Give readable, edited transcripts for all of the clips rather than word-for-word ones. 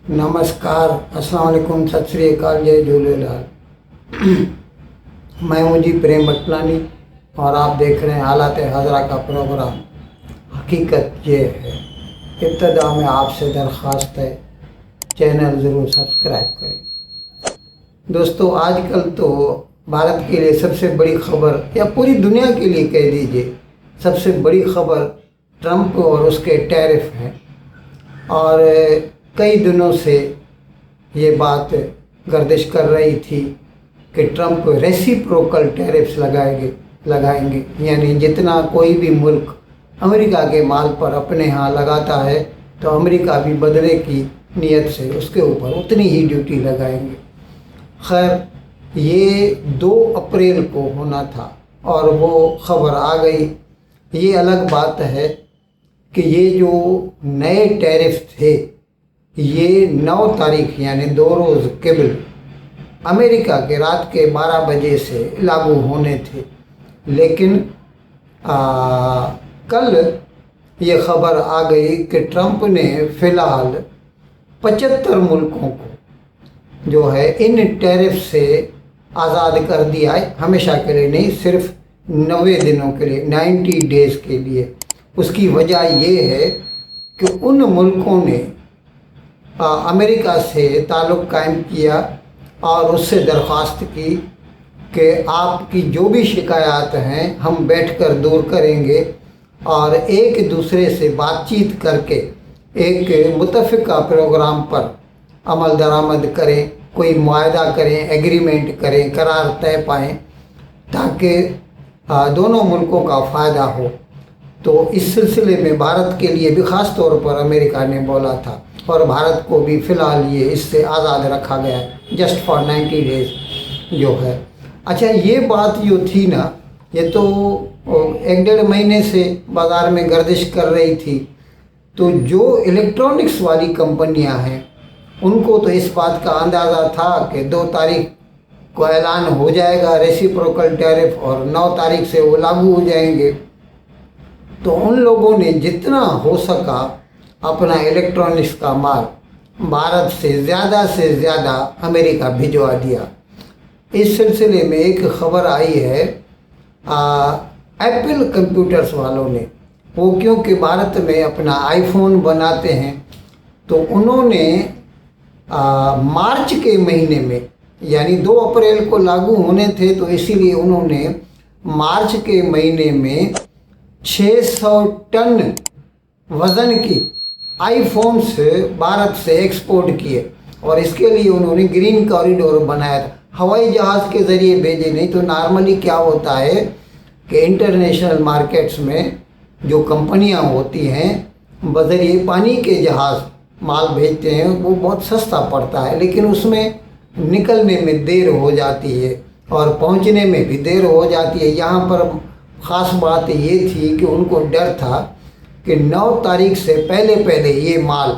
नमस्कार, अस्सलाम वालेकुम, सत श्री अकाल, जय झूलेलाल। मैं हूँ जी प्रेम बटलानी और आप देख रहे हैं हालात हज़रा का प्रोग्राम। हकीकत ये है, इब्तदा में आपसे दरख्वास्त है, चैनल ज़रूर सब्सक्राइब करें। दोस्तों, आजकल तो भारत के लिए सबसे बड़ी खबर, या पूरी दुनिया के लिए कह दीजिए, सबसे बड़ी खबर ट्रंप और उसके टैरिफ हैं। और कई दिनों से ये बात गर्दिश कर रही थी कि ट्रंप रेसिप्रोकल टैरिफ्स लगाएंगे, यानी जितना कोई भी मुल्क अमेरिका के माल पर अपने यहाँ लगाता है तो अमेरिका भी बदले की नीयत से उसके ऊपर उतनी ही ड्यूटी लगाएंगे। खैर, ये 2 अप्रैल को होना था और वो खबर आ गई। ये अलग बात है कि ये जो नए टैरिफ थे ये 9 तारीख यानी 2 रोज़ केबल अमेरिका के रात के 12 बजे से लागू होने थे। लेकिन कल ये खबर आ गई कि ट्रंप ने फ़िलहाल 75 मुल्कों को जो है इन टैरिफ से आज़ाद कर दिया है, हमेशा के लिए नहीं, सिर्फ 90 दिनों के लिए, 90 डेज़ के लिए। उसकी वजह ये है कि उन मुल्कों ने अमेरिका से ताल्लुक़ कायम किया और उससे दरख्वास्त की कि आपकी जो भी शिकायत हैं हम बैठकर दूर करेंगे और एक दूसरे से बातचीत करके एक मुत्तफ़िका प्रोग्राम पर अमल दरामद करें, कोई मुआहदा करें, एग्रीमेंट करें, करार तय पाएँ ताकि दोनों मुल्कों का फ़ायदा हो। तो इस सिलसिले में भारत के लिए भी ख़ास तौर पर अमेरिका ने बोला था और भारत को भी फ़िलहाल ये इससे आज़ाद रखा गया है, जस्ट फॉर 90 डेज़ जो है। अच्छा, ये बात जो थी ना, ये तो 1-1.5 महीने से बाज़ार में गर्दिश कर रही थी। तो जो इलेक्ट्रॉनिक्स वाली कंपनियां हैं उनको तो इस बात का अंदाज़ा था कि 2 तारीख को ऐलान हो जाएगा रेसिप्रोकल टैरिफ और 9 तारीख से वो लागू हो जाएंगे। तो उन लोगों ने जितना हो सका अपना इलेक्ट्रॉनिक्स का माल भारत से ज़्यादा अमेरिका भिजवा दिया। इस सिलसिले में एक ख़बर आई है एप्पल कंप्यूटर्स वालों ने, वो क्योंकि भारत में अपना आईफोन बनाते हैं तो उन्होंने मार्च के महीने में, यानी 2 अप्रैल को लागू होने थे, तो इसीलिए उन्होंने मार्च के महीने में 600 टन वज़न की आईफोन्स भारत से एक्सपोर्ट किए और इसके लिए उन्होंने ग्रीन कॉरिडोर बनाया था। हवाई जहाज़ के ज़रिए भेजे, नहीं तो नॉर्मली क्या होता है कि इंटरनेशनल मार्केट्स में जो कंपनियां होती हैं बज़रिए पानी के जहाज़ माल भेजते हैं, वो बहुत सस्ता पड़ता है, लेकिन उसमें निकलने में देर हो जाती है और पहुंचने में भी देर हो जाती है। यहाँ पर ख़ास बात ये थी कि उनको डर था कि 9 तारीख से पहले ये माल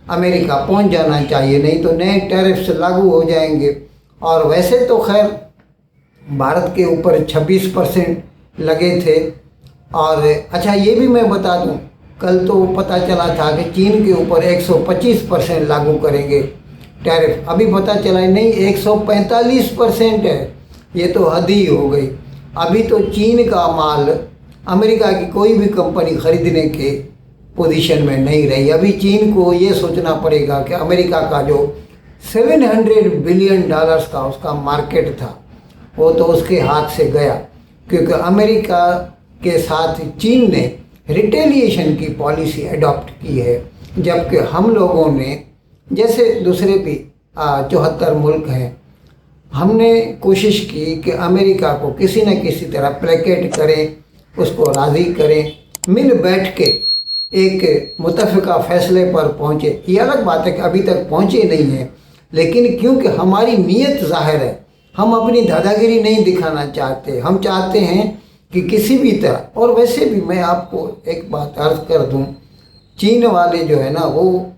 अमेरिका पहुंच जाना चाहिए, नहीं तो नए टैरिफ्स लागू हो जाएंगे। और वैसे तो खैर भारत के ऊपर 26% लगे थे। और अच्छा, ये भी मैं बता दूं, कल तो पता चला था कि चीन के ऊपर 125% लागू करेंगे टैरिफ। अभी पता चला नहीं 145% है। ये तो हद ही हो गई। अभी तो चीन का माल अमेरिका की कोई भी कंपनी ख़रीदने के पोजीशन में नहीं रही। अभी चीन को ये सोचना पड़ेगा कि अमेरिका का जो $700 बिलियन का उसका मार्केट था वो तो उसके हाथ से गया, क्योंकि अमेरिका के साथ चीन ने रिटेलिएशन की पॉलिसी अडॉप्ट की है, जबकि हम लोगों ने, जैसे दूसरे भी 74 मुल्क हैं, हमने कोशिश की कि अमेरिका को किसी न किसी तरह प्लेकेट करें, उसको राज़ी करें, मिल बैठ के एक मुत्तफ़िका फ़ैसले पर पहुँचे। ये अलग बात है कि अभी तक पहुँचे नहीं हैं, लेकिन क्योंकि हमारी नीयत ज़ाहिर है, हम अपनी दादागिरी नहीं दिखाना चाहते। हम चाहते हैं कि किसी भी तरह, और वैसे भी मैं आपको एक बात अर्ज़ कर दूं, चीन वाले जो है ना, वो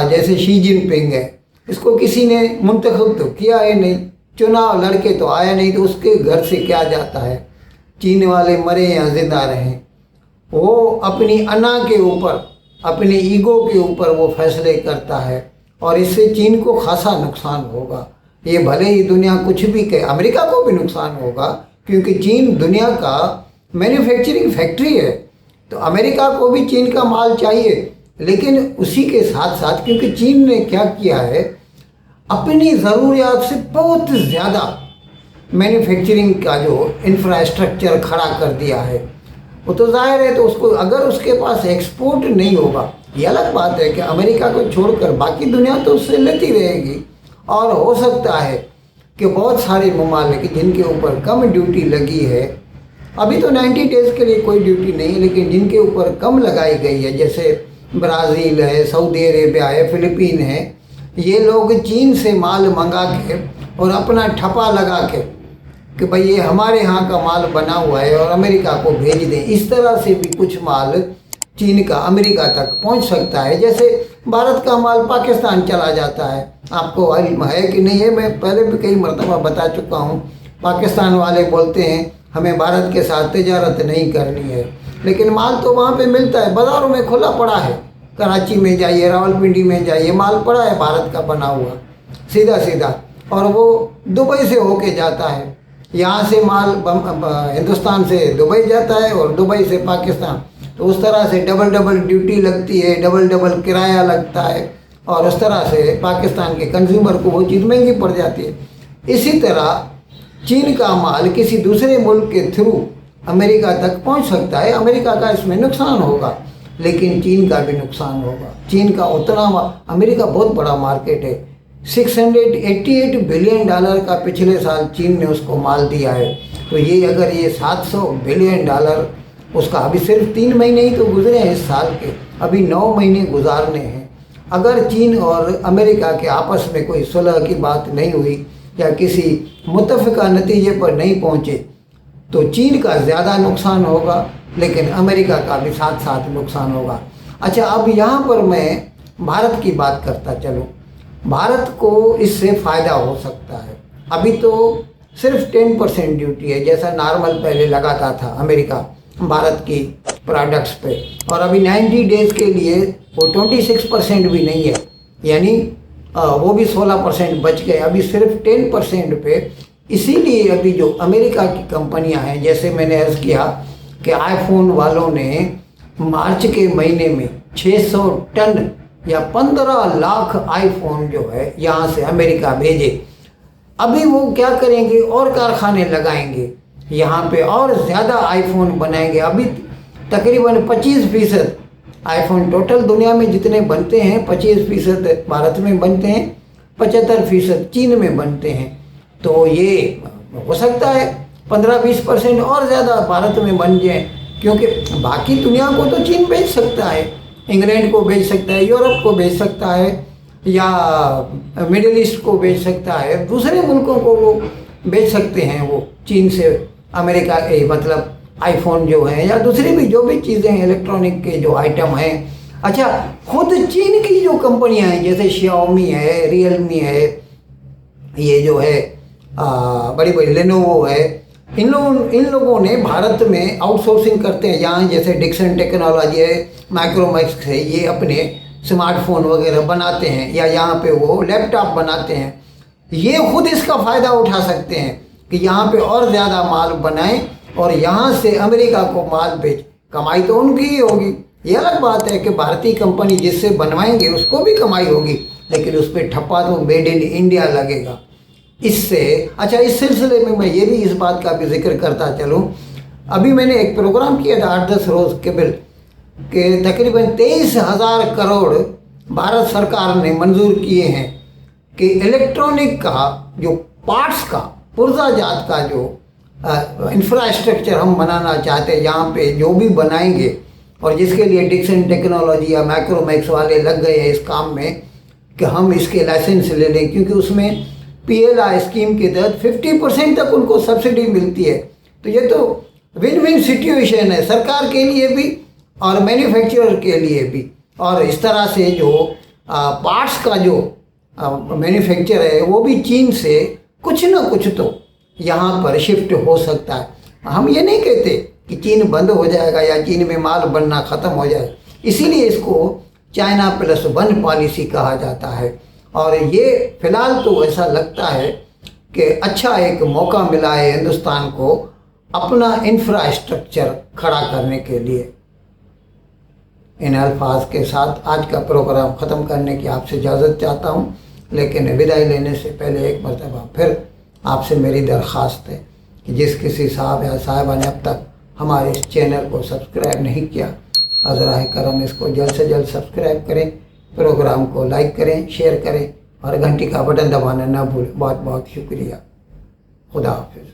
जैसे शी जिनपिंग है, इसको किसी ने मुंतखब तो किया है नहीं, चुनाव लड़के तो आया नहीं, तो उसके घर से क्या जाता है। चीन वाले मरे या जिंदा रहें, वो अपनी अना के ऊपर, अपने ईगो के ऊपर वो फैसले करता है और इससे चीन को खासा नुकसान होगा। ये भले ही दुनिया कुछ भी कहे, अमेरिका को भी नुकसान होगा, क्योंकि चीन दुनिया का मैन्युफैक्चरिंग फैक्ट्री है। तो अमेरिका को भी चीन का माल चाहिए, लेकिन उसी के साथ साथ क्योंकि चीन ने क्या किया है, अपनी ज़रूरियात से बहुत ज़्यादा मैन्युफैक्चरिंग का जो इंफ्रास्ट्रक्चर खड़ा कर दिया है, वो तो जाहिर है, तो उसको अगर उसके पास एक्सपोर्ट नहीं होगा, ये अलग बात है कि अमेरिका को छोड़कर बाकी दुनिया तो उससे लेती रहेगी। और हो सकता है कि बहुत सारे ममालिक जिनके ऊपर कम ड्यूटी लगी है, अभी तो 90 डेज़ के लिए कोई ड्यूटी नहीं है, लेकिन जिनके ऊपर कम लगाई गई है, जैसे ब्राज़ील है, सऊदी अरेबिया है, फ़िलिपीन है, ये लोग चीन से माल मंगा के और अपना ठप्पा लगा के कि भाई ये हमारे यहाँ का माल बना हुआ है और अमेरिका को भेज दें, इस तरह से भी कुछ माल चीन का अमेरिका तक पहुँच सकता है। जैसे भारत का माल पाकिस्तान चला जाता है, आपको इल्म है कि नहीं है, मैं पहले भी कई मरतबा बता चुका हूँ। पाकिस्तान वाले बोलते हैं हमें भारत के साथ तिजारत नहीं करनी है, लेकिन माल तो वहाँ पे मिलता है, बाज़ारों में खुला पड़ा है। कराची में जाइए, रावलपिंडी में जाइए, माल पड़ा है भारत का बना हुआ सीधा सीधा, और वो दुबई से होके जाता है। यहाँ से माल हिंदुस्तान से दुबई जाता है और दुबई से पाकिस्तान, तो उस तरह से डबल डबल ड्यूटी लगती है, डबल डबल किराया लगता है, और उस तरह से पाकिस्तान के कंज्यूमर को वो चीज़ महंगी पड़ जाती है। इसी तरह चीन का माल किसी दूसरे मुल्क के थ्रू अमेरिका तक पहुंच सकता है। अमेरिका का इसमें नुकसान होगा, लेकिन चीन का भी नुकसान होगा। चीन का उतना, अमेरिका बहुत बड़ा मार्केट है, $688 बिलियन का पिछले साल चीन ने उसको माल दिया है। तो ये अगर ये $700 बिलियन उसका, अभी सिर्फ 3 महीने ही तो गुजरे हैं इस साल के, अभी 9 महीने गुजारने हैं। अगर चीन और अमेरिका के आपस में कोई सुलह की बात नहीं हुई या किसी मुत्तफ़िका नतीजे पर नहीं पहुँचे, तो चीन का ज़्यादा नुकसान होगा, लेकिन अमेरिका का भी साथ साथ नुकसान होगा। अच्छा, अब यहाँ पर मैं भारत की बात करता चलूँ। भारत को इससे फ़ायदा हो सकता है। अभी तो सिर्फ 10% ड्यूटी है, जैसा नॉर्मल पहले लगाता था अमेरिका भारत की प्रोडक्ट्स पे, और अभी 90 डेज़ के लिए वो 26% भी नहीं है, यानी वो भी 16% बच गए, अभी सिर्फ 10% पे। इसीलिए अभी जो अमेरिका की कंपनियां हैं, जैसे मैंने अर्ज़ किया कि आईफोन वालों ने मार्च के महीने में 600 टन या 15 लाख आईफोन जो है यहाँ से अमेरिका भेजे। अभी वो क्या करेंगे, और कारखाने लगाएंगे यहाँ पे और ज़्यादा आईफोन बनाएंगे। अभी तकरीबन 25% आईफोन टोटल दुनिया में जितने बनते हैं, 25% भारत में बनते हैं, 75% चीन में बनते हैं। तो ये हो सकता है 15-20% और ज़्यादा भारत में बन जाए, क्योंकि बाकी दुनिया को तो चीन बेच सकता है, इंग्लैंड को बेच सकता है, यूरोप को बेच सकता है, या मिडिल ईस्ट को बेच सकता है, दूसरे मुल्कों को वो बेच सकते हैं। वो चीन से अमेरिका के मतलब आईफोन जो है, या दूसरी भी जो भी चीज़ें हैं, इलेक्ट्रॉनिक के जो आइटम हैं। अच्छा, खुद चीन की जो कंपनियां हैं, जैसे Xiaomi है, रियलमी है, ये जो है बड़ी बड़ी लेनोवो है, इन लोगों ने भारत में आउटसोर्सिंग करते हैं। यहाँ जैसे डिक्सन टेक्नोलॉजी है, माइक्रोमैक्स है, ये अपने स्मार्टफोन वगैरह बनाते हैं, या यहाँ पे वो लैपटॉप बनाते हैं। ये खुद इसका फ़ायदा उठा सकते हैं कि यहाँ पे और ज़्यादा माल बनाएं और यहाँ से अमेरिका को माल बेच, कमाई तो उनकी ही होगी। ये अलग बात है कि भारतीय कंपनी जिससे बनवाएंगे उसको भी कमाई होगी, लेकिन उस पर ठप्पा तो मेड इन इंडिया लगेगा इससे। अच्छा, इस सिलसिले में मैं ये भी इस बात का भी जिक्र करता चलूँ, अभी मैंने एक प्रोग्राम किया था 8-10 रोज़ केबल के, तकरीबन 23,000 करोड़ भारत सरकार ने मंजूर किए हैं कि इलेक्ट्रॉनिक का जो पार्ट्स का, पुर्जा जात का जो इंफ्रास्ट्रक्चर हम बनाना चाहते हैं, यहाँ पे जो भी बनाएंगे, और जिसके लिए डिक्सन टेक्नोलॉजी या माइक्रोमैक्स वाले लग गए हैं इस काम में कि हम इसके लाइसेंस ले लें, क्योंकि उसमें PLI स्कीम के तहत 50% तक उनको सब्सिडी मिलती है। तो ये तो विन विन सिचुएशन है सरकार के लिए भी और मैन्युफैक्चरर के लिए भी। और इस तरह से जो पार्ट्स का जो मैन्युफैक्चर है वो भी चीन से कुछ ना कुछ तो यहाँ पर शिफ्ट हो सकता है। हम ये नहीं कहते कि चीन बंद हो जाएगा या चीन में माल बनना ख़त्म हो जाए, इसीलिए इसको चाइना +1 पॉलिसी कहा जाता है और ये फ़िलहाल तो ऐसा लगता है कि अच्छा एक मौका मिला है हिंदुस्तान को अपना इंफ्रास्ट्रक्चर खड़ा करने के लिए। इन अल्फाज के साथ आज का प्रोग्राम ख़त्म करने की आपसे इजाज़त चाहता हूँ, लेकिन विदाई लेने से पहले एक मरतबा फिर आपसे मेरी दरख्वास्त है कि जिस किसी साहब या साहिबा ने अब तक हमारे इस चैनल को सब्सक्राइब नहीं किया, अज़राए करम इसको जल्द से जल्द सब्सक्राइब करें, प्रोग्राम को लाइक करें, शेयर करें और घंटी का बटन दबाना ना भूलें। बहुत बहुत शुक्रिया। खुदा हाफिज़।